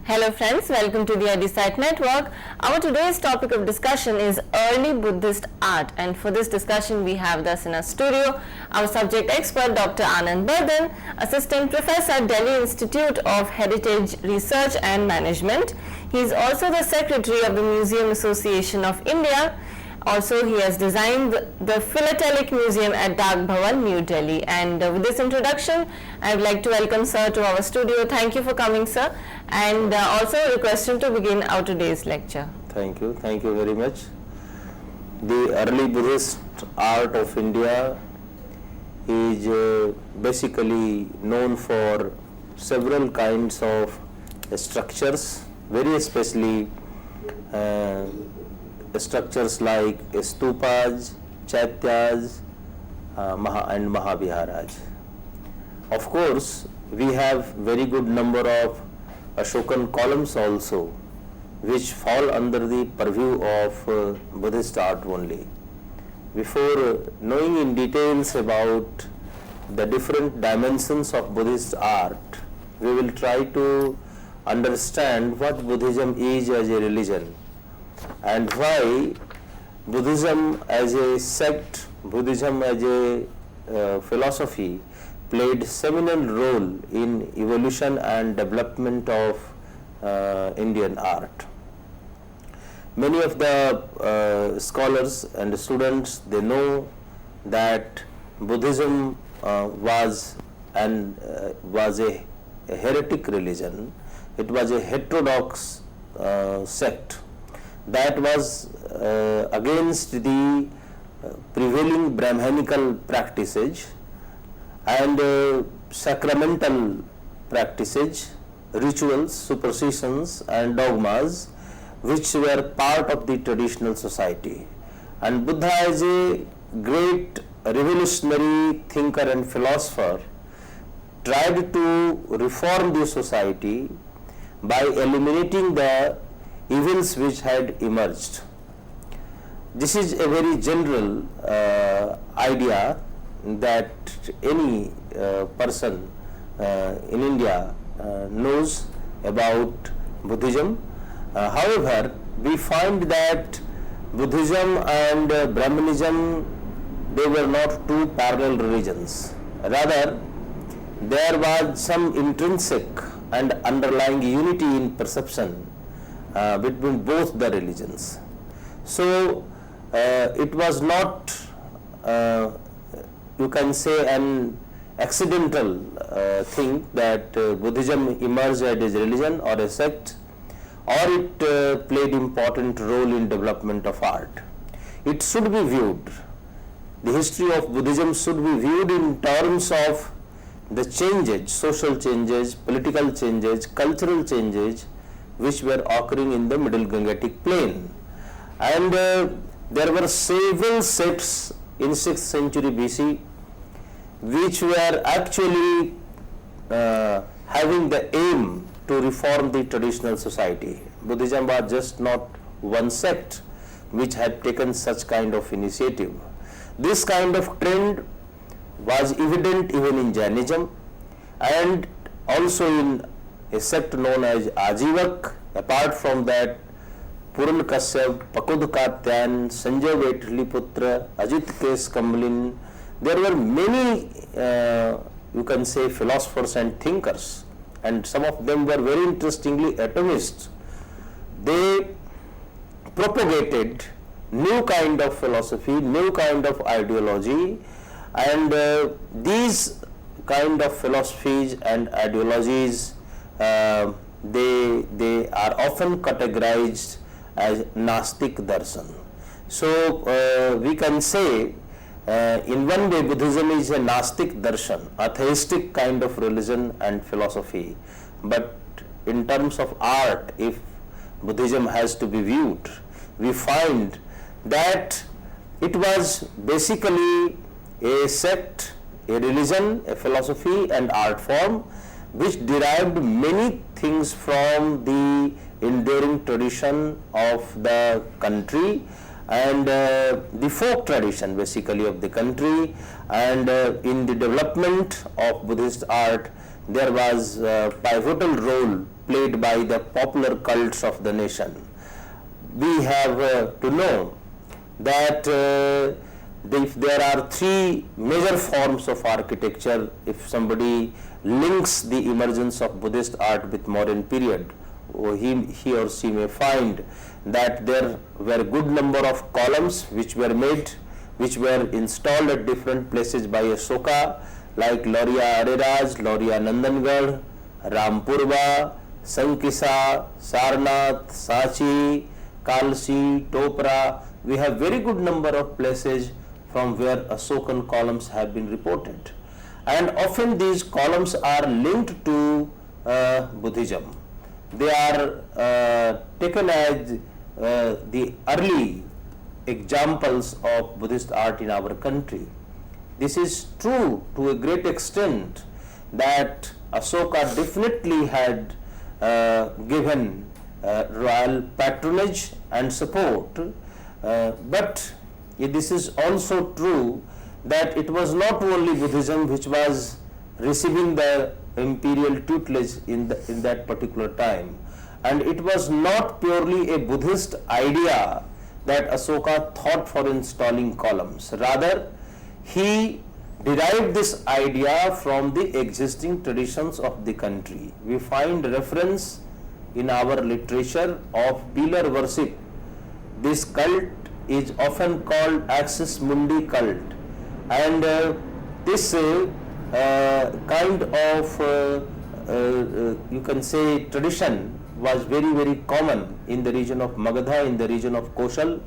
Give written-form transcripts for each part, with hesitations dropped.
Hello friends, welcome to the EduSite Network. Our today's topic of discussion is Early Buddhist Art, and for this discussion we have thus in our studio our subject expert Dr. Anand Bardhan, Assistant Professor, Delhi Institute of Heritage Research and Management. He is also the Secretary of the Museum Association of India. Also, he has designed the Philatelic Museum at Dak Bhavan, New Delhi. And with this introduction, I would like to welcome Sir to our studio. Thank you for coming, Sir. And also request him to begin our today's lecture. Thank you very much. The Early Buddhist Art of India is basically known for several kinds of structures, very especially structures like stupas, chaityas, and mahaviharas. Of course, we have very good number of Soakin Columns also, which fall under the purview of Buddhist art only. Before knowing in details about the different dimensions of Buddhist art, we will try to understand what Buddhism is as a religion and why Buddhism as a sect, Buddhism as a philosophy played seminal role in evolution and development of Indian art. Many of the scholars and students, they know that Buddhism was a heretic religion. It was a heterodox sect that was against the prevailing Brahmanical practices and sacramental practices, rituals, superstitions and dogmas which were part of the traditional society. And Buddha, as a great revolutionary thinker and philosopher, tried to reform the society by eliminating the evils which had emerged. This is a very general idea that any person in India knows about Buddhism. However, we find that Buddhism and Brahmanism, they were not two parallel religions. Rather, there was some intrinsic and underlying unity in perception between both the religions. So it was not, you can say, an accidental thing that Buddhism emerged as a religion or a sect, or it played important role in development of art. It should be viewed, the history of Buddhism should be viewed in terms of the changes, social changes, political changes, cultural changes which were occurring in the Middle Gangetic Plain. And there were several sects in 6th century BC which were actually having the aim to reform the traditional society. Buddhism was just not one sect which had taken such kind of initiative. This kind of trend was evident even in Jainism and also in a sect known as Ajivak. Apart from that, Puran Kashyap, Pakud Katyan, Sanjay Vetliputra, Ajit Kes Kamlin, there were many, you can say, philosophers and thinkers, and some of them were very interestingly atomists. They propagated new kind of philosophy, new kind of ideology, and these kind of philosophies and ideologies, they are often categorized as Nastik Darshan. So we can say in one way Buddhism is a Nastik Darshan, atheistic kind of religion and philosophy. But in terms of art, if Buddhism has to be viewed, we find that it was basically a sect, a religion, a philosophy and art form which derived many things from the enduring tradition of the country and the folk tradition basically of the country. And in the development of Buddhist art, there was a pivotal role played by the popular cults of the nation. We have to know that if there are three major forms of architecture, if somebody links the emergence of Buddhist art with modern period, he or she may find that there were good number of columns which were made, which were installed at different places by Asoka, like Loria Ariraj, Loria Nandangarh, Rampurva, Sankisa, Sarnath, Sachi, Kalsi, Topra. We have very good number of places from where Soakin columns have been reported, and often these columns are linked to Buddhism. They are taken as the early examples of Buddhist art in our country. This is true to a great extent that Asoka definitely had given royal patronage and support, but this is also true that it was not only Buddhism which was receiving the imperial tutelage in that particular time, and it was not purely a Buddhist idea that Asoka thought for installing columns. Rather, he derived this idea from the existing traditions of the country. We find reference in our literature of pillar worship. This cult is often called Axis Mundi cult, and this kind of you can say tradition was very common in the region of Magadha, in the region of Koshal,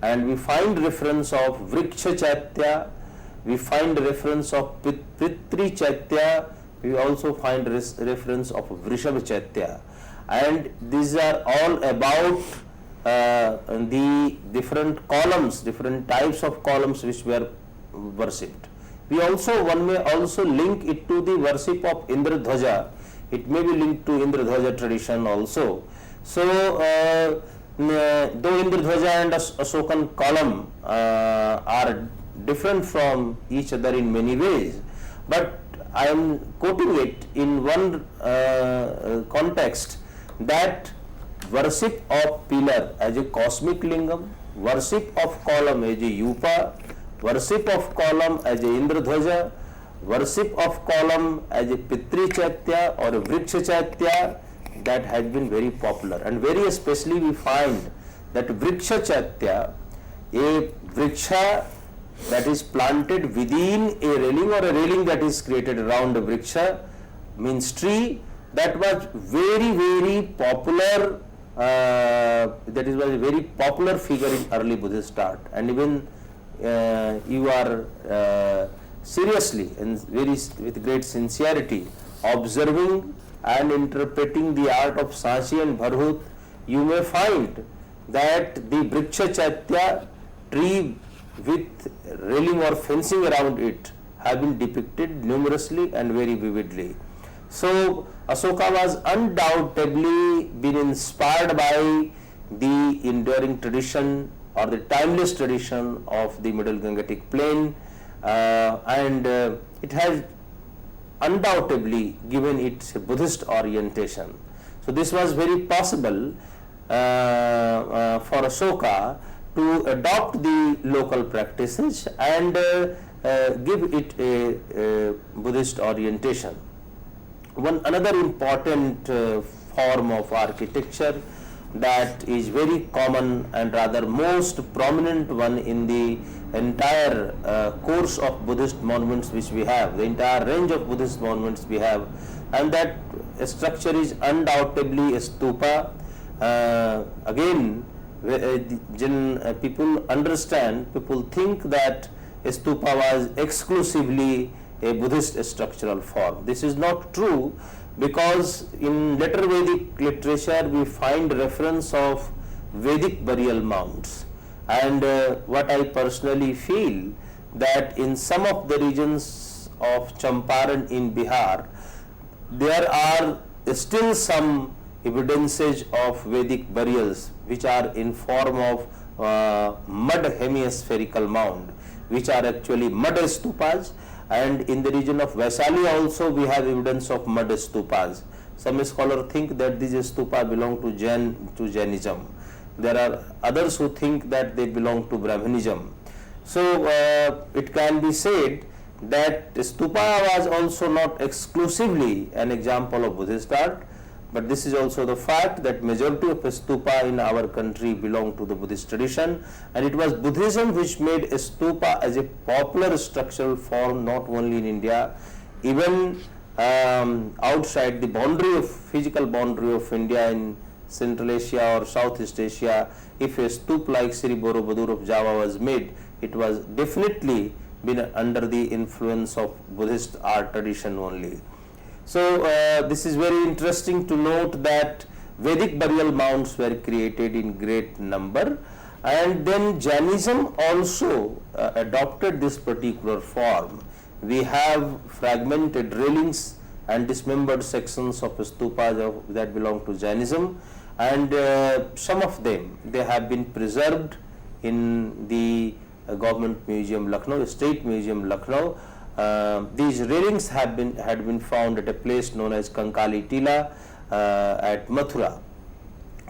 and we find reference of Vriksha Chaitya, we find reference of Pitri Chaitya, we also find reference of Vrishabh Chaitya, and these are all about the different columns, different types of columns which were worshipped. One may also link it to the worship of Indradhaja. It may be linked to Indradhaja tradition also. So, though Indradhaja and Soakin column are different from each other in many ways, but I am quoting it in one context, that worship of pillar as a cosmic lingam, worship of column as a yupa, worship of column as a Indradhaja, worship of column as a Pitri Chaitya or a Vriksha Chaitya, that has been very popular. And very especially we find that Vriksha Chaitya, a Vriksha that is planted within a railing or a railing that is created around a Vriksha, means tree, that was very popular, that is was a very popular figure in early Buddhist art. And even you are seriously and with great sincerity observing and interpreting the art of Sachi and Bharhut, you may find that the Vriksha Chaitya tree with railing or fencing around it have been depicted numerously and very vividly. So Asoka was undoubtedly been inspired by the enduring tradition or the timeless tradition of the Middle Gangetic Plain, and it has undoubtedly given it a Buddhist orientation. So this was very possible for Asoka to adopt the local practices and give it a Buddhist orientation. Another important form of architecture that is very common and rather most prominent one in the entire course of Buddhist monuments which we have, the entire range of Buddhist monuments we have, and that structure is undoubtedly a stupa. Again, people think that a stupa was exclusively a Buddhist structural form. This is not true, because in later Vedic literature we find reference of Vedic burial mounds, and what I personally feel that in some of the regions of Champaran in Bihar there are still some evidences of Vedic burials which are in form of mud hemispherical mound, which are actually mud stupas, and in the region of Vaishali also we have evidence of mud stupas. Some scholars think that these stupa belong to Jainism. There are others who think that they belong to Brahmanism. So it can be said that stupa was also not exclusively an example of Buddhist art, but this is also the fact that majority of stupa in our country belong to the Buddhist tradition, and it was Buddhism which made a stupa as a popular structural form not only in India, even outside the physical boundary of India in Central Asia or Southeast Asia. If a stupa like Sri Borobudur of Java was made, it was definitely been under the influence of Buddhist art tradition only. So this is very interesting to note that Vedic burial mounds were created in great number, and then Jainism also adopted this particular form. We have fragmented railings and dismembered sections of stupas that belong to Jainism, and some of them, they have been preserved in the Government Museum Lucknow, State Museum Lucknow. These railings had been found at a place known as Kankali Tila at Mathura.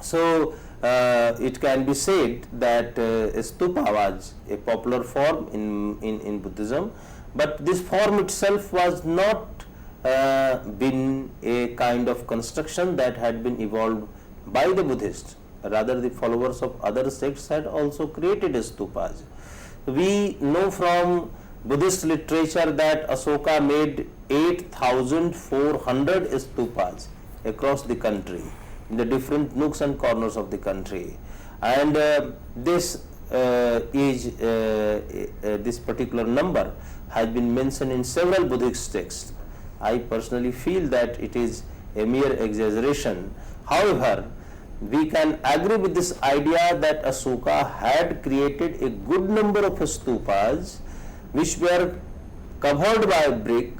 So it can be said that stupa was a popular form in Buddhism, but this form itself was not been a kind of construction that had been evolved by the Buddhists. Rather, the followers of other sects had also created stupas. We know from Buddhist literature that Asoka made 8,400 stupas across the country, in the different nooks and corners of the country, and this particular number has been mentioned in several Buddhist texts. I personally feel that it is a mere exaggeration. However, we can agree with this idea that Asoka had created a good number of stupas which were covered by brick,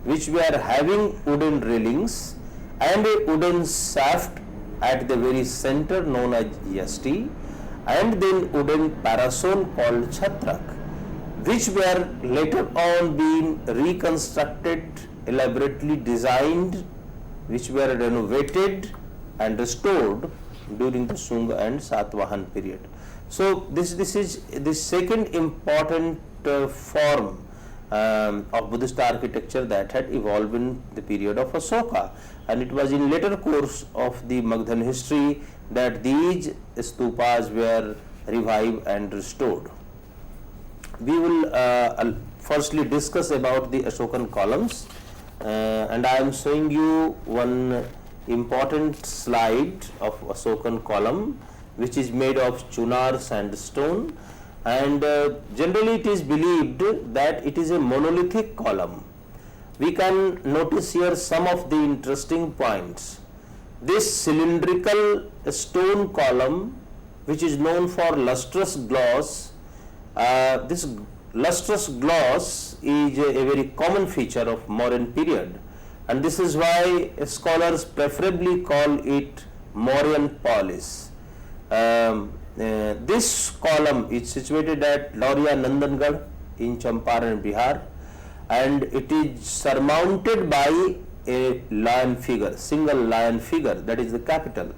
which were having wooden railings and a wooden shaft at the very center known as yasti, and then wooden parasol called chatrak, which were later on being reconstructed, elaborately designed, which were renovated and restored during the Shunga and Satvahan period. So this is the second important form of Buddhist architecture that had evolved in the period of Asoka, and it was in later course of the Magadhan history that these stupas were revived and restored. We will firstly discuss about the Soakin columns, and I am showing you one important slide of a Soakin column which is made of chunar sandstone, and generally it is believed that it is a monolithic column. We can notice here some of the interesting points. This cylindrical stone column, which is known for lustrous gloss, this lustrous gloss is a very common feature of Mauryan period, and this is why scholars preferably call it Mauryan polish. This column is situated at Lauria Nandangarh in Champaran, Bihar, and it is surmounted by a lion figure, single lion figure, that is the capital.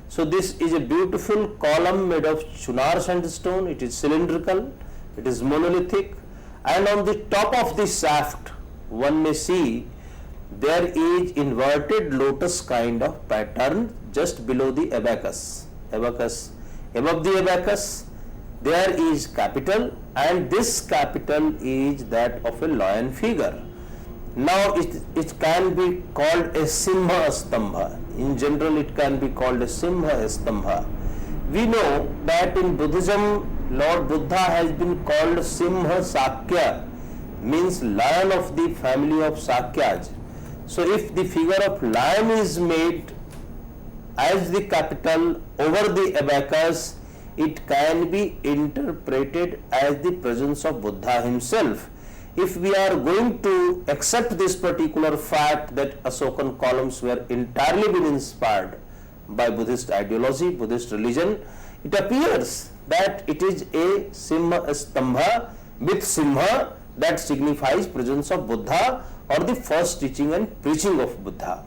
So this is a beautiful column made of chunar sandstone. It is cylindrical, it is monolithic, and on the top of the shaft one may see there is inverted lotus kind of pattern just below the abacus. Above the abacus there is capital, and this capital is that of a lion figure. Now it can be called a Simha Stambha. In general it can be called a Simha Stambha. We know that in Buddhism Lord Buddha has been called Simha Sakya, means lion of the family of Sakyas. So if the figure of lion is made as the capital over the abacus, it can be interpreted as the presence of Buddha himself. If we are going to accept this particular fact that Soakin columns were entirely been inspired by Buddhist ideology, Buddhist religion, it appears that it is a Simha Stambha with Simha, that signifies presence of Buddha or the first teaching and preaching of Buddha.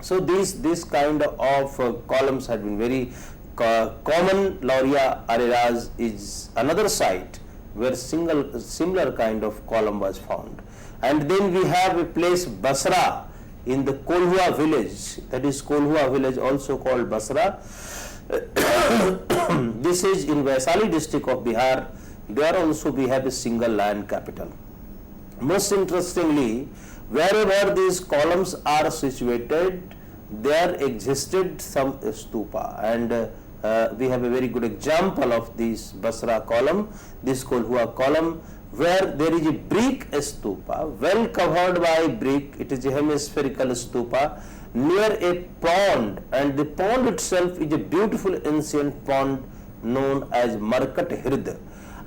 So this kind of columns had been very common. Lauria Areras is another site where similar kind of column was found. And then we have a place Basra in the Kolhua village, that is Kolhua village also called Basra. This is in Vaishali district of Bihar. There also we have a single land capital. Most interestingly, wherever these columns are situated, there existed some stupa, and we have a very good example of this Basra column, this Kolhua column, where there is a brick stupa, well covered by brick. It is a hemispherical stupa near a pond, and the pond itself is a beautiful ancient pond known as Markat Hird.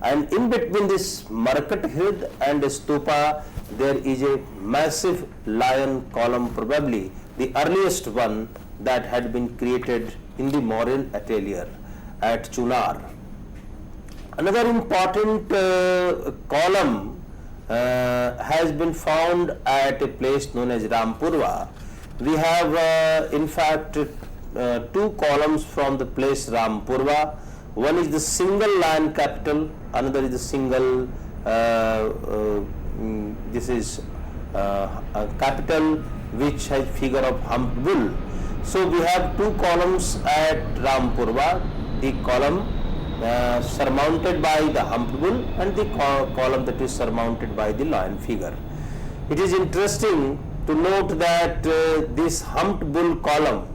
And in between this Markat Hird and stupa, there is a massive lion column, probably the earliest one that had been created in the Mauryan atelier at Chunar. Another important column has been found at a place known as Rampurva. We have in fact two columns from the place Rampurva. One is the single land capital, another is the single this is a capital which has figure of humped bull. So we have two columns at Rampurva, the column surmounted by the humped bull and the column that is surmounted by the lion figure. It is interesting to note that this humped bull column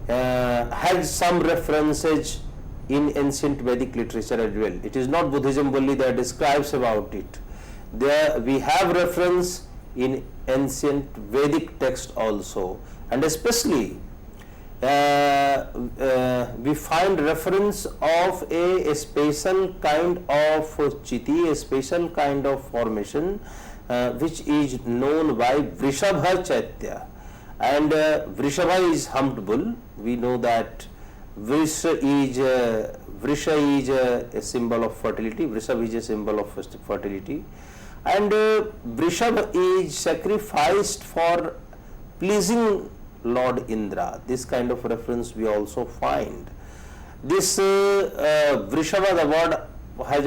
has some references in ancient Vedic literature as well. It is not Buddhism only that describes about it. There we have reference in ancient Vedic text also, and especially we find reference of a special kind of chiti, a special kind of formation which is known by Vrishabha Chaitya, and Vrishabha is humped bull. We know that Vrisha is a symbol of fertility, Vrishabha is a symbol of fertility, and Vrishabha is sacrificed for pleasing Lord Indra. This kind of reference we also find. This Vrishabha, the word has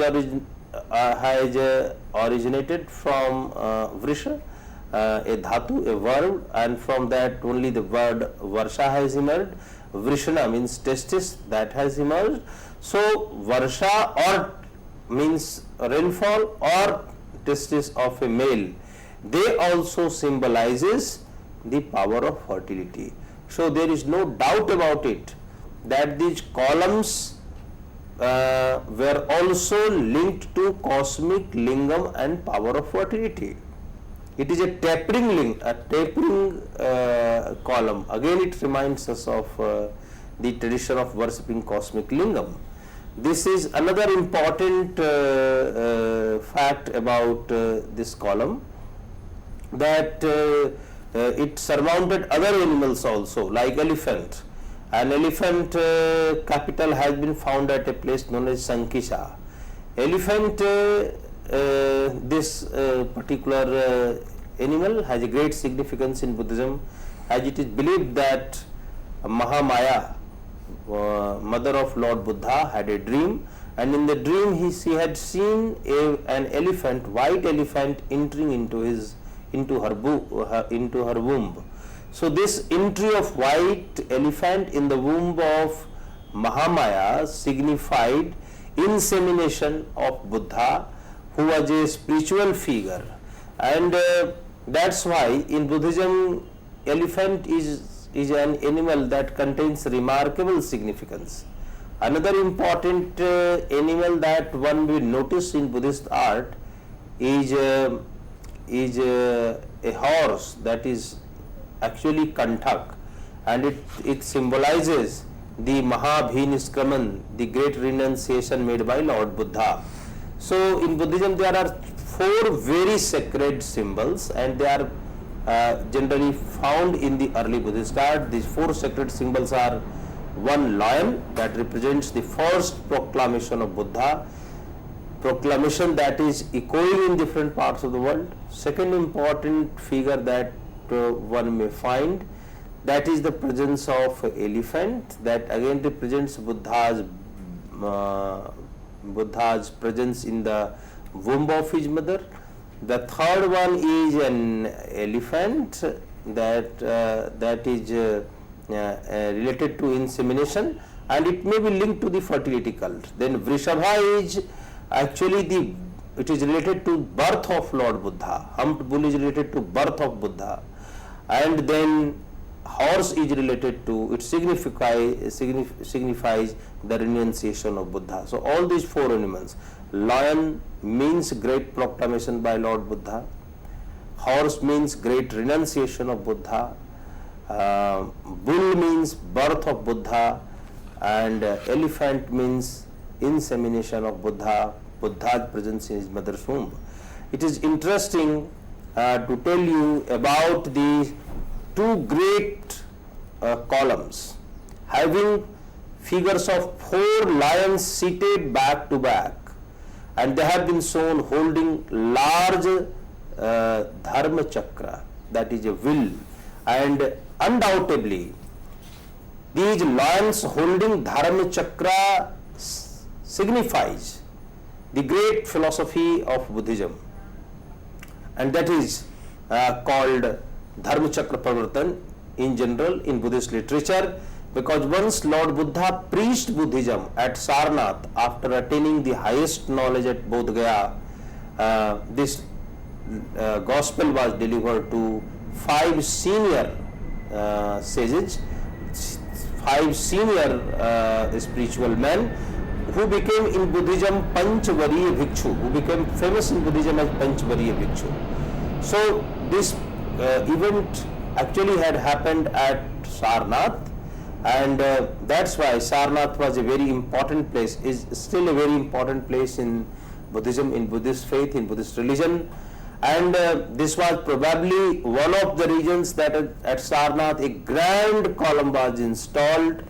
originated from Vrisha, a dhatu, a verb, and from that only the word Varsha has emerged. Vrishana means testis, that has emerged. So Varsha or means rainfall or testis of a male. They also symbolizes the power of fertility. So there is no doubt about it that these columns were also linked to cosmic lingam and power of fertility. It is a tapering column. Again, it reminds us of the tradition of worshipping cosmic lingam. This is another important fact about this column, that it surmounted other animals also, like elephant. An elephant capital has been found at a place known as Sankisha. Elephant, this particular animal has a great significance in Buddhism, as it is believed that Mahamaya, mother of Lord Buddha, had a dream, and in the dream she had seen an elephant, white elephant, entering into her womb. So this entry of white elephant in the womb of Mahamaya signified insemination of Buddha, who was a spiritual figure, and that's why in Buddhism elephant is an animal that contains remarkable significance. Another important animal that one will notice in Buddhist art is a horse that is actually Kanthak, and it symbolizes the Mahabhiniskraman, the great renunciation made by Lord Buddha. So in Buddhism there are 4 very sacred symbols, and they are generally found in the early Buddhist art. These 4 sacred symbols are: one, lion, that represents the first proclamation of Buddha, proclamation that is echoing in different parts of the world. Second important figure that one may find, that is the presence of elephant, that again represents Buddha's presence in the womb of his mother. The third one is an elephant that is related to insemination, and it may be linked to the fertility cult. Then Vrishabha is actually it is related to birth of Lord Buddha. Humped bull is related to birth of Buddha, and then horse is related to, it signifies the renunciation of Buddha. So all these four animals, lion means great proclamation by Lord Buddha, horse means great renunciation of Buddha, bull means birth of Buddha, and elephant means insemination of Buddha, Buddha's presence in his mother's womb. It is interesting to tell you about the two great columns having figures of four lions seated back to back, and they have been shown holding large Dharma Chakra, that is a will, and undoubtedly these lions holding Dharma Chakra signifies the great philosophy of Buddhism, and that is called Dharma Chakra Pravartan in general in Buddhist literature, because once Lord Buddha preached Buddhism at Sarnath after attaining the highest knowledge at Bodh Gaya, this gospel was delivered to five senior sages, five senior spiritual men who became in Buddhism Panchvariya Bhikshu, who became famous in Buddhism as Panchvariya Bhikshu. So this event actually had happened at Sarnath, and that's why Sarnath was a very important place, is still a very important place in Buddhism, in Buddhist faith, in Buddhist religion. And this was probably one of the reasons that at Sarnath a grand column was installed,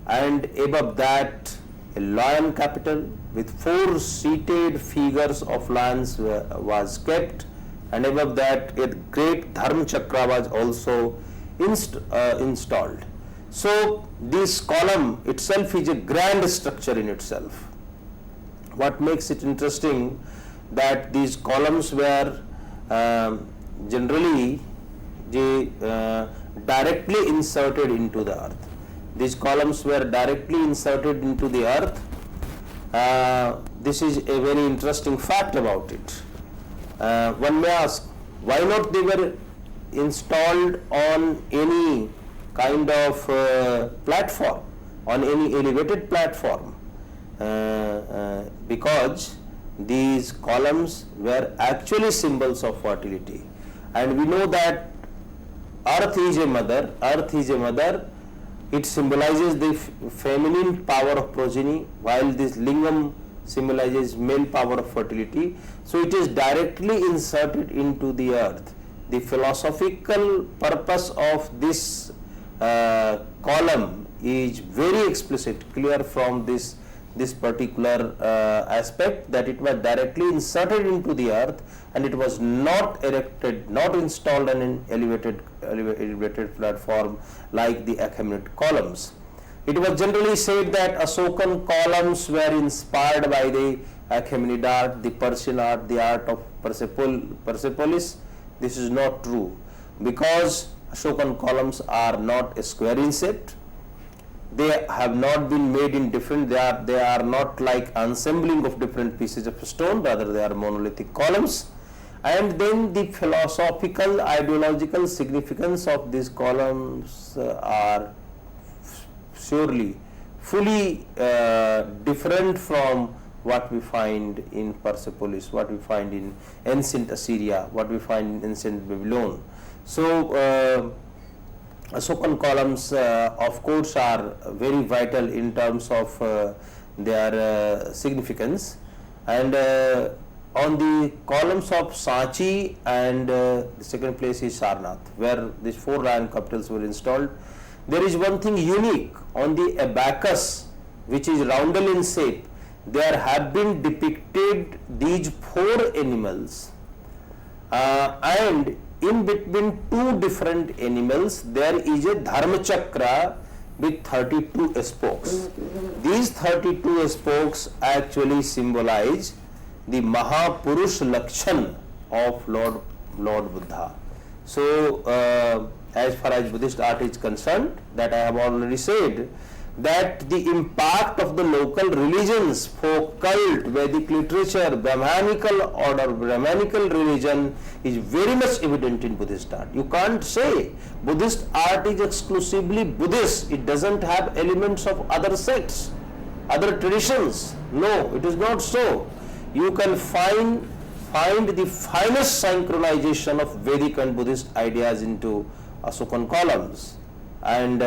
and above that a lion capital with four seated figures of lions was kept, and above that a great Dharma Chakra was also installed. So this column itself is a grand structure in itself. What makes it interesting, that these columns were generally directly inserted into the earth. These columns were directly inserted into the earth. This is a very interesting fact about it. One may ask, why not they were installed on any kind of platform, on any elevated platform? Because these columns were actually symbols of fertility, and we know that earth is a mother, it symbolizes the feminine power of progeny, while this lingam symbolizes male power of fertility. So it is directly inserted into the earth. The philosophical purpose of this column is very explicit, clear from this particular aspect, that it was directly inserted into the earth, and it was not erected, not installed on an elevated platform like the Achaemenid columns. It was generally said that Soakin columns were inspired by the Achaemenid art, the Persian art, the art of Persepolis. This is not true, because Soakin columns are not square in shape. They have not been made in different, they are not like assembling of different pieces of stone, rather they are monolithic columns. And then the philosophical, ideological significance of these columns are surely fully different from what we find in Persepolis, what we find in ancient Assyria, what we find in ancient Babylon. So Soakin columns of course are very vital in terms of their significance, and on the columns of Sanchi and the second place is Sarnath, where these four lion capitals were installed. There is one thing unique on the abacus, which is roundel in shape. There have been depicted these four animals, and in between two different animals there is a Dharma Chakra with 32 spokes. These 32 spokes actually symbolize the Mahapurush Lakshan of Lord Buddha. So, as far as Buddhist art is concerned, that I have already said, that the impact of the local religions, folk cult, Vedic literature, Brahmanical order, Brahmanical religion is very much evident in Buddhist art. You can't say Buddhist art is exclusively Buddhist. It doesn't have elements of other sects, other traditions. No, it is not so. You can find the finest synchronization of Vedic and Buddhist ideas into Soakin Columns. And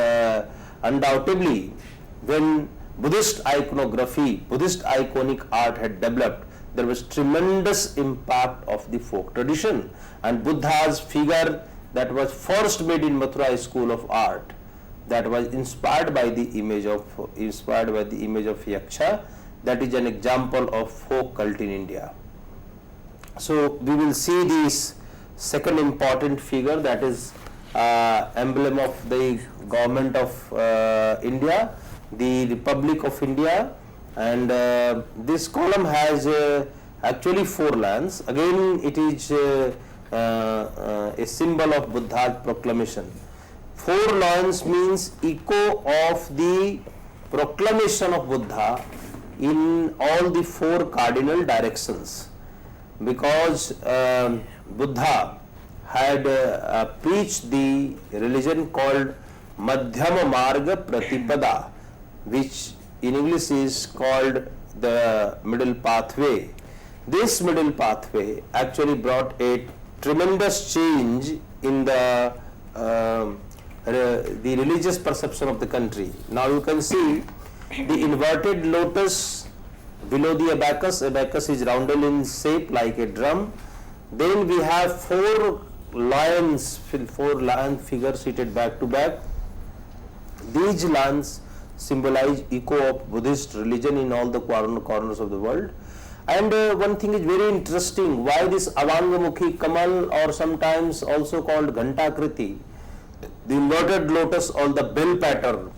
undoubtedly, when Buddhist iconography, Buddhist iconic art had developed, there was tremendous impact of the folk tradition. And Buddha's figure that was first made in Mathura School of Art, that was inspired by the image of Yaksha, that is an example of folk cult in India. So we will see this second important figure, that is emblem of the government of India, the Republic of India, and this column has actually 4 lions. Again, it is a symbol of Buddha's proclamation. 4 lions means echo of the proclamation of Buddha in all the 4 cardinal directions, because Buddha had preached the religion called Madhyama Marga Pratipada, which in English is called the middle pathway. This middle pathway actually brought a tremendous change in the religious perception of the country. Now you can see the inverted lotus below the abacus. Abacus is rounded in shape like a drum. Then we have 4 lion figures seated back to back. These lions symbolize echo of Buddhist religion in all the corners of the world. And one thing is very interesting, why this Avangamukhi Kamal, or sometimes also called Ghantakriti, the inverted lotus or the bell pattern,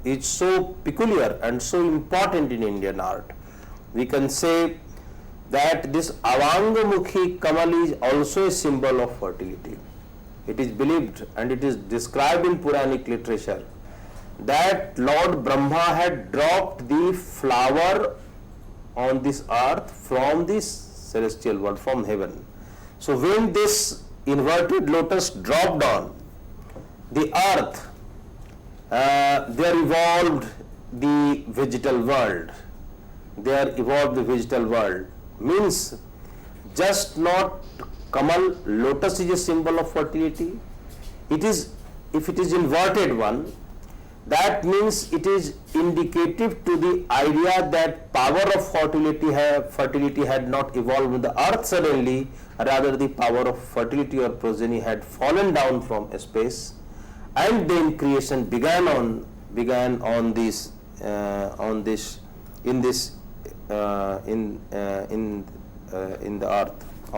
is so peculiar and so important in Indian art. We can say that this Avangamukhi Kamal is also a symbol of fertility. It is believed and it is described in Puranic literature that Lord Brahma had dropped the flower on this earth from this celestial world, from heaven. So when this inverted lotus dropped on the earth, there evolved the vegetal world. Means just not Kamal, lotus is a symbol of fertility. It is, if it is inverted one, that means it is indicative to the idea that power of fertility had not evolved in the earth suddenly, rather the power of fertility or progeny had fallen down from space, and then creation began on the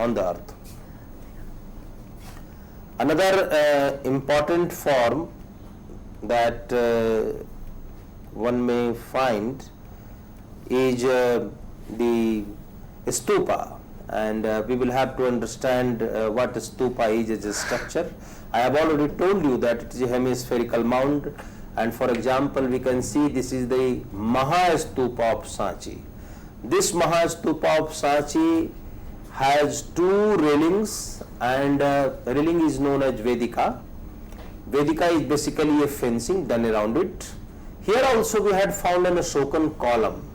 earth. Another important form that one may find is the stupa, and we will have to understand what a stupa is as a structure. I have already told you that it is a hemispherical mound, and for example we can see this is the Mahastupa of Sanchi. This Mahastupa of Sanchi has 2 railings, and railing is known as Vedika. Vedika is basically a fencing done around it. Here also we had found a Soakin column.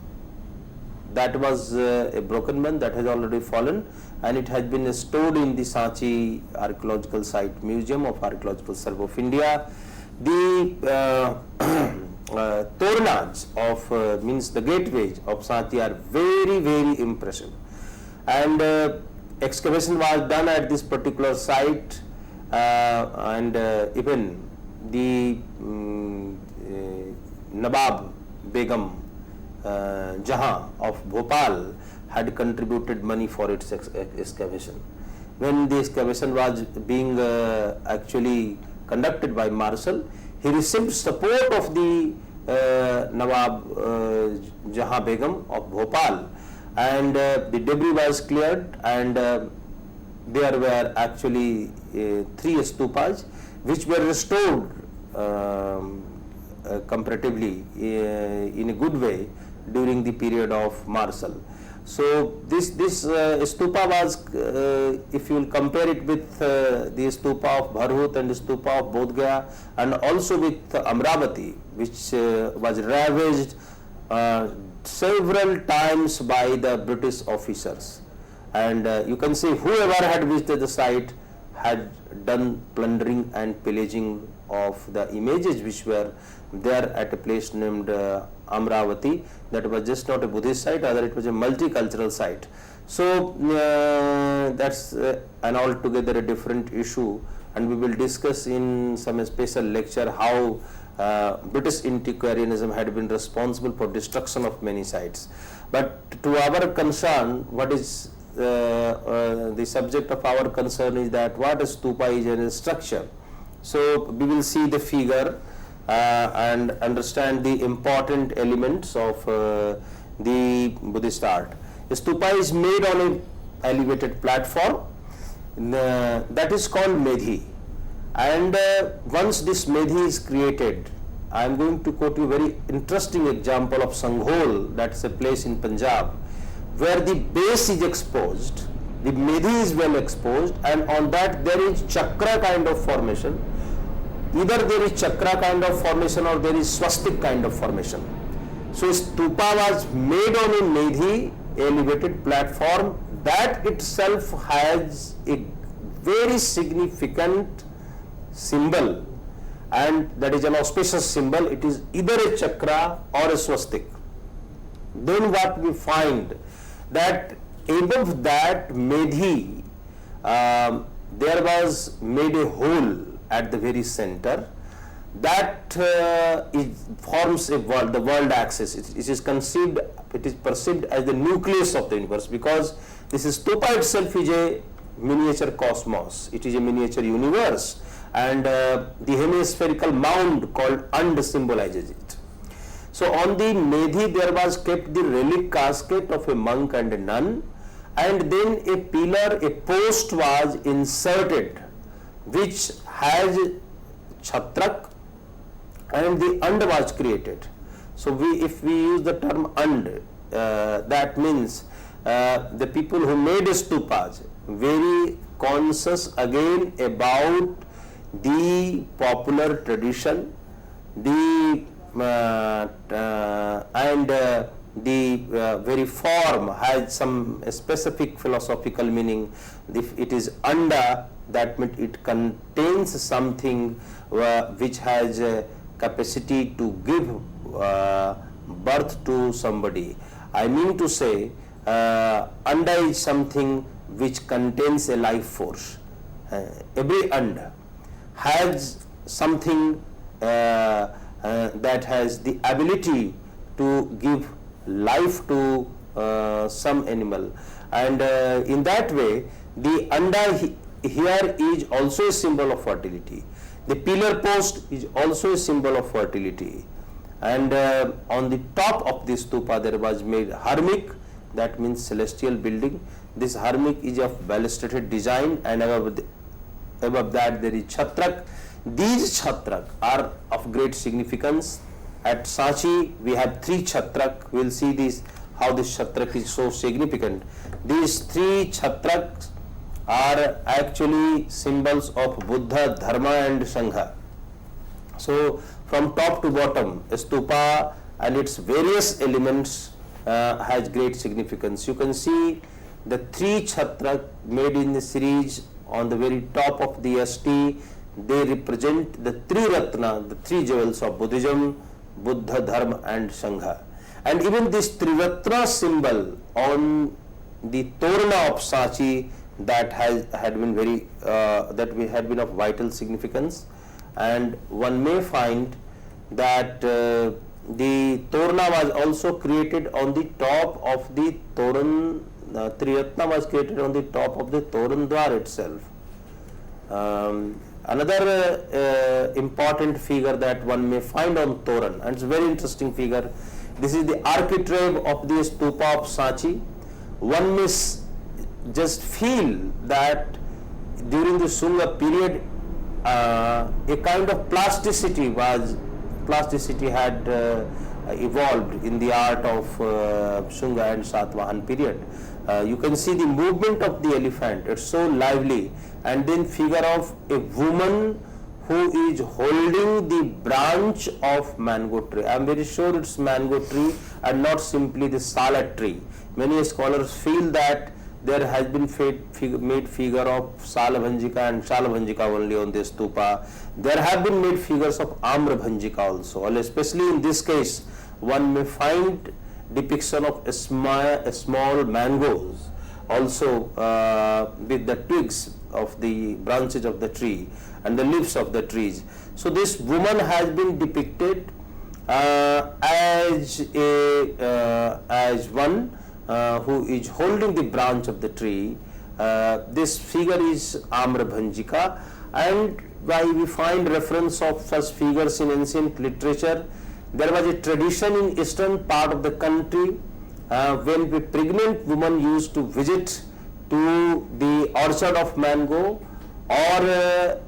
That was a broken one that has already fallen, and it has been stored in the Sanchi Archaeological Site Museum of Archaeological Survey of India. The tornades of means the gateways of Sanchi are very, very impressive, and excavation was done at this particular site, and even the Nawab Begum Jahan of Bhopal had contributed money for its excavation. when the excavation was being actually conducted by Marshal, he received support of the Nawab Jahan Begum of Bhopal, and the debris was cleared, and there were actually 3 stupas which were restored comparatively in a good way during the period of Marshal. So this stupa was, if you will compare it with the stupa of Bharhut and the stupa of Bodh Gaya, and also with Amravati, which was ravaged several times by the British officers, and you can see whoever had visited the site had done plundering and pillaging of the images which were there at a place named Amravati. That was just not a Buddhist site, rather it was a multicultural site. So that's an altogether a different issue, and we will discuss in some special lecture how British antiquarianism had been responsible for destruction of many sites. But to our concern, what is the subject of our concern is that what a stupa is in a structure. So we will see the figure and understand the important elements of the Buddhist art. A stupa is made on an elevated platform that is called medhi, and once this medhi is created, I am going to quote you a very interesting example of Sanghol, that's a place in Punjab, where the base is exposed, the medhi is well exposed, and on that there is chakra kind of formation. Either there is chakra kind of formation or there is swastik kind of formation. So stupa was made on a medhi, elevated platform, that itself has a very significant symbol, and that is an auspicious symbol. It is either a chakra or a swastik. Then what we find, that above that medhi there was made a hole at the very center that forms a world, the world axis. It is conceived, it is perceived as the nucleus of the universe, because this stupa itself is a miniature cosmos, it is a miniature universe, and the hemispherical mound called Und symbolizes it. So on the medhi there was kept the relic casket of a monk and a nun, and then a pillar, a post was inserted which has chhatrak, and the Und was created. So if we use the term Und, that means the people who made stupas very conscious again about the popular tradition, the the very form has some specific philosophical meaning. If it is Anda, that means it contains something which has a capacity to give birth to somebody. I mean to say, Anda is something which contains a life force. Every Anda has something that has the ability to give life to some animal, and in that way the Anda here is also a symbol of fertility. The pillar post is also a symbol of fertility, and on the top of this stupa there was made harmic, that means celestial building. This harmic is of balustrated design, and above that there is chatrak. These chatrak are of great significance. At Sanchi we have 3 chatrak. We will see this, how this chatrak is so significant. These 3 chatraks are actually symbols of Buddha, Dharma and Sangha. So from top to bottom, a stupa and its various elements has great significance. You can see the 3 chatrak made in the series on the very top of the ST. They represent the 3 Ratna, the 3 jewels of Buddhism, Buddha, Dharma and Sangha. And even this Triratna symbol on the Torna of Sanchi, that had been very of vital significance, and one may find that the Torna was also created on the top of the Toran Triratna was created on the top of the Toran Dwar itself. Another important figure that one may find on Toran, and it's a very interesting figure. This is the architrave of the Stupa of Sanchi. One may just feel that during the Shunga period, a kind of plasticity had evolved in the art of Shunga and Satvahan period. You can see the movement of the elephant, it's so lively, and then figure of a woman who is holding the branch of mango tree. I am very sure it's mango tree and not simply the salad tree. Many scholars feel that there has been made figure of Salabhanjika and Shalabhanjika only on this stupa. There have been made figures of Amrabhanjika also, especially in this case one may find depiction of small mangoes also with the twigs of the branches of the tree and the leaves of the trees. So this woman has been depicted as one who is holding the branch of the tree. This figure is Amrabhanjika, and why we find reference of such figures in ancient literature. There was a tradition in eastern part of the country when a pregnant woman used to visit to the orchard of mango or a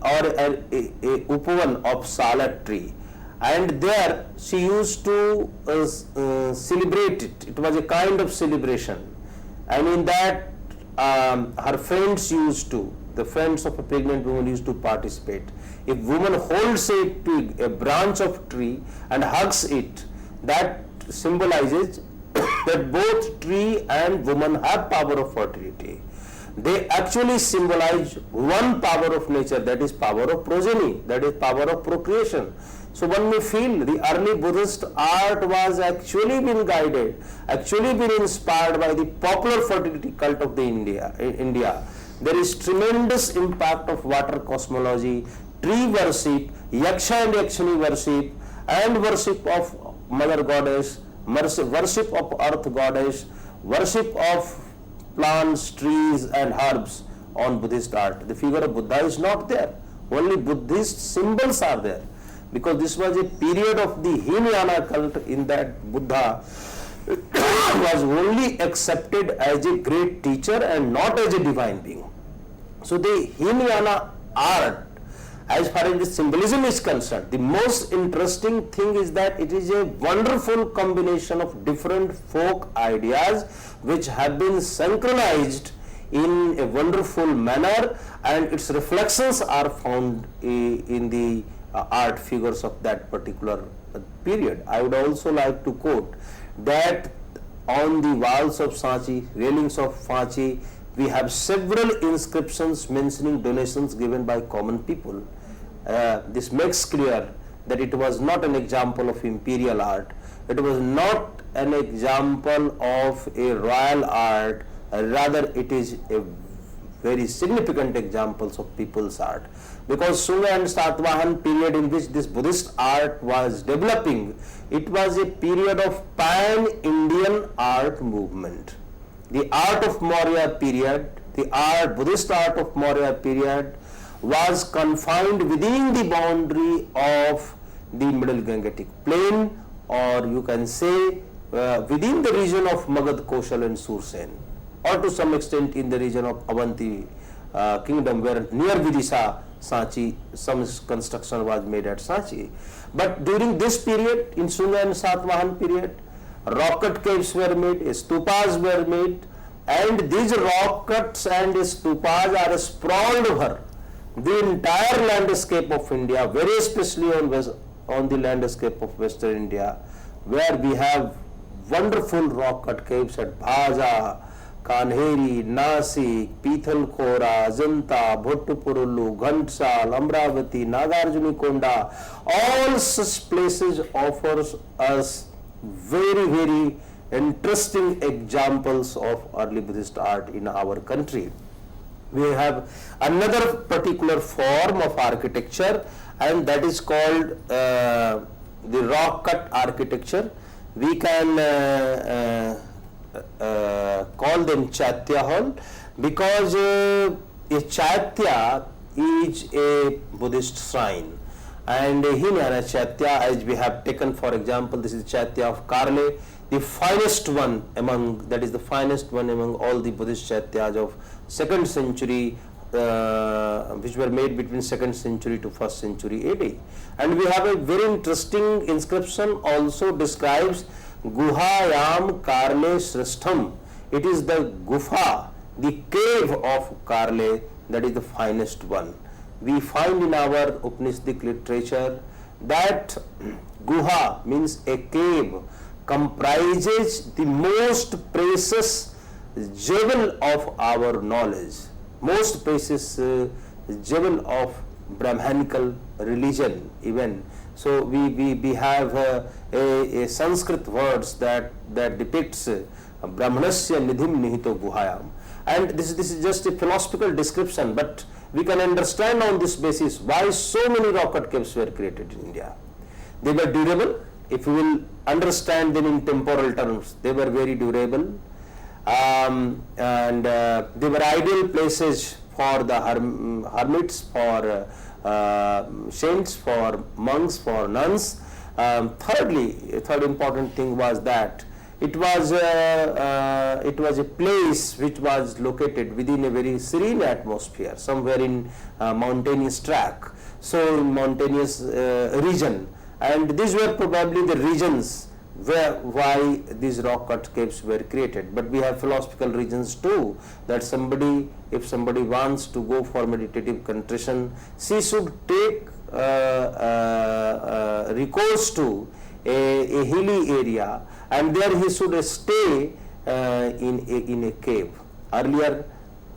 upavan of salad tree, and there she used to celebrate it. It was a kind of celebration, and in that her friends used to, the friends of a pregnant woman used to participate. If woman holds a twig, a branch of tree, and hugs it, that symbolizes that both tree and woman have power of fertility. They actually symbolize one power of nature, that is power of progeny, that is power of procreation. So one may feel the early Buddhist art was actually been guided, actually been inspired by the popular fertility cult of the India. There is tremendous impact of water cosmology, tree worship, yaksha and yakshini worship, and worship of mother goddess, worship of earth goddess, worship of plants, trees and herbs on Buddhist art. The figure of Buddha is not there. Only Buddhist symbols are there, because this was a period of the Hinayana cult in that Buddha was only accepted as a great teacher and not as a divine being. So the Hinayana art, as far as the symbolism is concerned, the most interesting thing is that it is a wonderful combination of different folk ideas which have been synchronized in a wonderful manner, and its reflections are found in the art figures of that particular period. I would also like to quote that on the walls of Sanchi, railings of Sanchi, we have several inscriptions mentioning donations given by common people. This makes clear that it was not an example of imperial art, it was not an example of a royal art, rather it is a very significant examples of people's art. Because Shunga and Satvahan period in which this Buddhist art was developing, it was a period of pan-Indian art movement. The art of Maurya period, Buddhist art of Maurya period was confined within the boundary of the Middle Gangetic Plain, or you can say within the region of Magad, Koshal and Sursen, or to some extent in the region of Avanti kingdom, where near Vidisha, Sanchi, some construction was made at Sanchi. But during this period, in Shunga and Satvahan period, rock cut caves were made, stupas were made, and these rock cuts and stupas are sprawled over the entire landscape of India, very especially on the landscape of Western India, where we have wonderful rock cut caves at Bhaja, Kanheri, Nasik, Pithalkhora, Ajanta, Bhattupurulu, Ghansal, Amravati, Nagarjunikonda. All such places offers us very, very interesting examples of early Buddhist art in our country. We have another particular form of architecture, and that is called the rock cut architecture. We can call them Chaitya hall because a Chaitya is a Buddhist shrine, and Hinayana Chaitya, as we have taken for example, this is Chaitya of Karle, the finest one among all the Buddhist Chaityas of 2nd century, which were made between 2nd century to 1st century AD. And we have a very interesting inscription also describes Guhayam Karle Shrishtham. It is the Gufa, the cave of Karle, that is the finest one. We find in our Upanishadic literature that Guha means a cave, comprises the most precious jewel of our knowledge, most precious jewel of Brahmanical religion even. So we have a Sanskrit words that depicts Brahmanasya nidhim nihito guhayam, and this is just a philosophical description, but we can understand on this basis why so many rock cut caves were created in India. They were durable. If you will understand them in temporal terms, they were very durable, and they were ideal places for the hermits, for saints, for monks, for nuns. Thirdly, a third important thing was that it was a place which was located within a very serene atmosphere, somewhere in mountainous track, so in mountainous region, and these were probably the regions why these rock cut caves were created. But we have philosophical reasons too, that if somebody wants to go for meditative concentration, she should take recourse to a hilly area, and there he should stay in a cave. Earlier,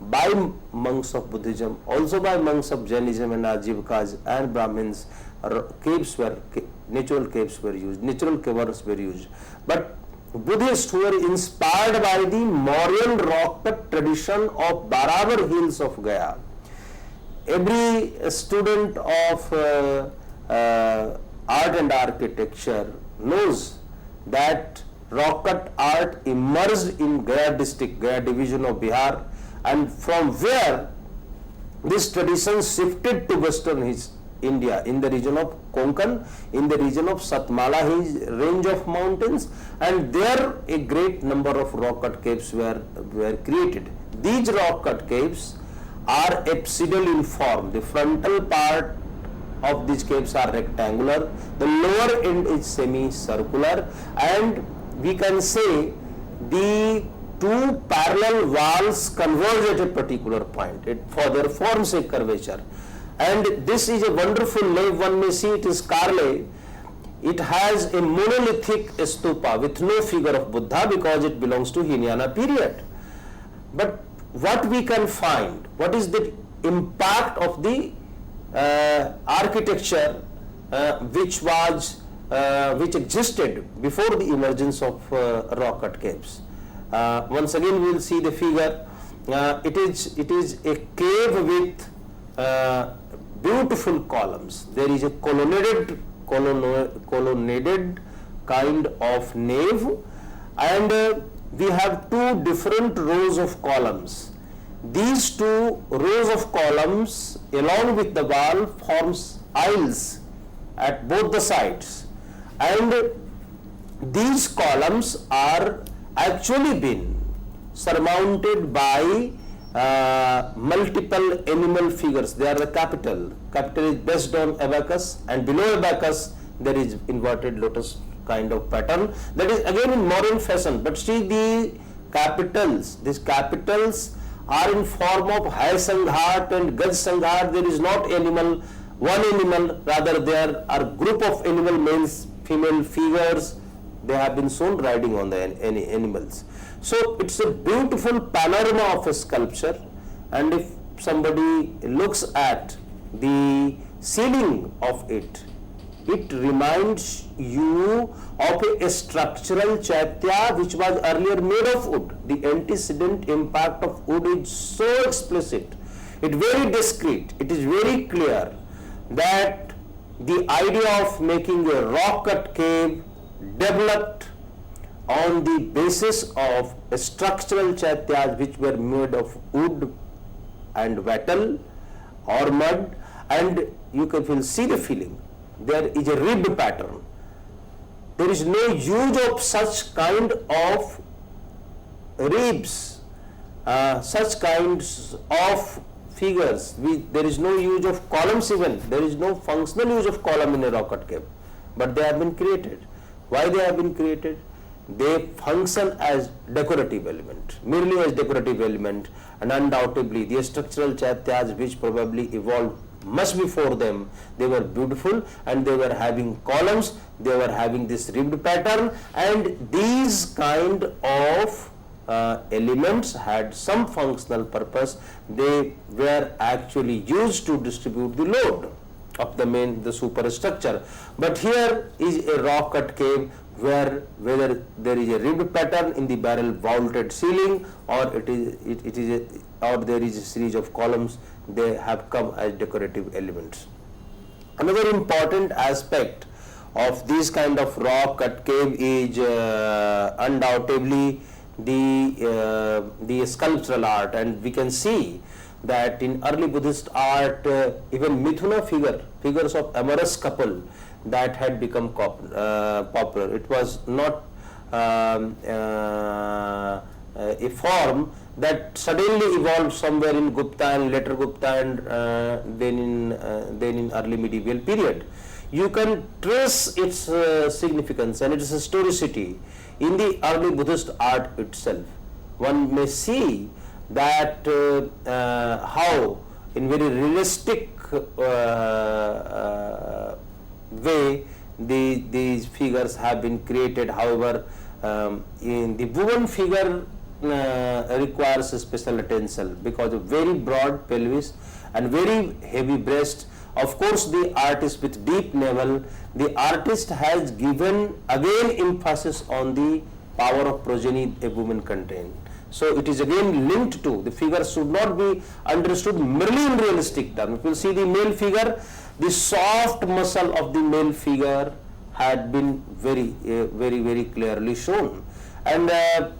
by monks of Buddhism, also by monks of Jainism and Ajivikas and Brahmins, natural caves were used, natural caverns were used. But Buddhists who were inspired by the Mauryan rock cut tradition of Barabar hills of Gaya. Every student of art and architecture knows that rock cut art emerged in Gaya district, Gaya division of Bihar, and from where this tradition shifted to western India, in the region of Konkan, in the region of Satmala range of mountains, and there a great number of rock cut caves were created. These rock cut caves are apsidal in form. The frontal part of these caves are rectangular, the lower end is semicircular, and we can say the two parallel walls converge at a particular point. It further forms a curvature. And this is a wonderful nave, one may see it is Karle. It has a monolithic stupa with no figure of Buddha because it belongs to Hinayana period. But what we can find, what is the impact of the architecture which existed before the emergence of rock cut caves. Once again we will see the figure. It is a cave with beautiful columns. There is a colonnaded kind of nave, and we have two different rows of columns. These two rows of columns along with the wall forms aisles at both the sides, and these columns are actually been surmounted by multiple animal figures. They are the capital. Capital is based on abacus, and below abacus there is inverted lotus kind of pattern. That is again in modern fashion. But see the capitals. These capitals are in form of Hai Sanghat and Gaj Sanghat. There is not one animal. Rather there are group of animal, males, female figures. They have been shown riding on the animals. So it's a beautiful panorama of a sculpture, and if somebody looks at the ceiling of it, it reminds you of a structural chaitya which was earlier made of wood. The antecedent impact of wood is so explicit, it is very discreet, it is very clear that the idea of making a rock cut cave developed on the basis of structural chaityas which were made of wood and wattle or mud, and you can see the feeling. There is a ribbed pattern. There is no use of such kind of ribs, such kinds of figures. There is no use of columns even. There is no functional use of column in a rock cut cave, but they have been created. Why they have been created? They function as decorative element, merely as decorative element, and undoubtedly the structural chaityas which probably evolved much before them, they were beautiful and they were having columns, they were having this ribbed pattern, and these kind of elements had some functional purpose. They were actually used to distribute the load of the superstructure. But here is a rock cut cave where whether there is a ribbed pattern in the barrel vaulted ceiling, or or there is a series of columns, they have come as decorative elements. Another important aspect of this kind of rock cut cave is undoubtedly the sculptural art, and we can see that in early Buddhist art, even Mithuna figures of amorous couple, that had become popular. It was not a form that suddenly evolved somewhere in Gupta and later Gupta and then in early medieval period. You can trace its significance and its historicity in the early Buddhist art itself. One may see that how in very realistic way these figures have been created. However, in the woman figure requires a special attention because of very broad pelvis and very heavy breast. Of course, the artist with deep navel, the artist has given again emphasis on the power of progeny a woman contains. So it is again linked to the figure should not be understood merely in realistic terms. If you see the male figure, the soft muscle of the male figure had been very clearly shown. And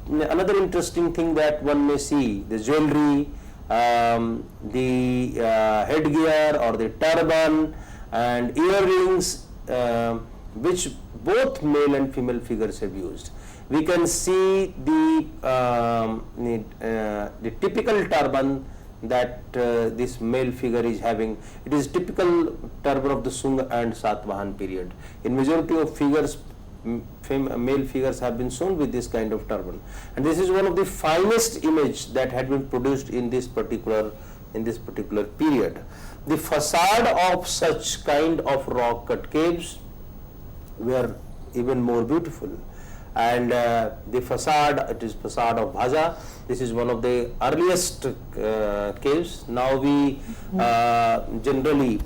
another interesting thing that one may see, the jewelry, the headgear or the turban and earrings, which both male and female figures have used. We can see the typical turban that this male figure is having. It is typical turban of the Sung and Satvahan period. In majority of figures, male figures have been shown with this kind of turban, and this is one of the finest image that had been produced in this particular period. The facade of such kind of rock cut caves were even more beautiful, and the facade, it is facade of Bhaja. This is one of the earliest caves. Now we generally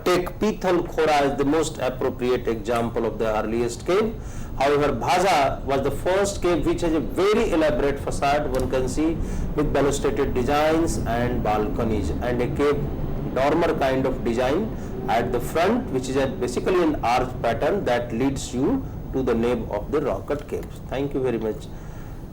take Pithal Khora as the most appropriate example of the earliest cave. However, Bhaja was the first cave which has a very elaborate facade, one can see, with balustrated designs and balconies, and a cave dormer kind of design at the front, which is basically an arch pattern that leads you to the nave of the rock cut caves. Thank you very much.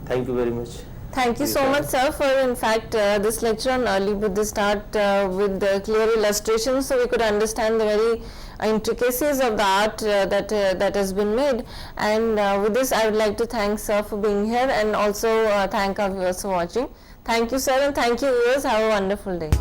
Thank you very much. Thank you so much, sir, for in fact this lecture on early Buddhist art with the clear illustrations, so we could understand the very intricacies of the art that has been made. And with this, I would like to thank sir for being here, and also thank our viewers for watching. Thank you, sir, and thank you, viewers. Have a wonderful day.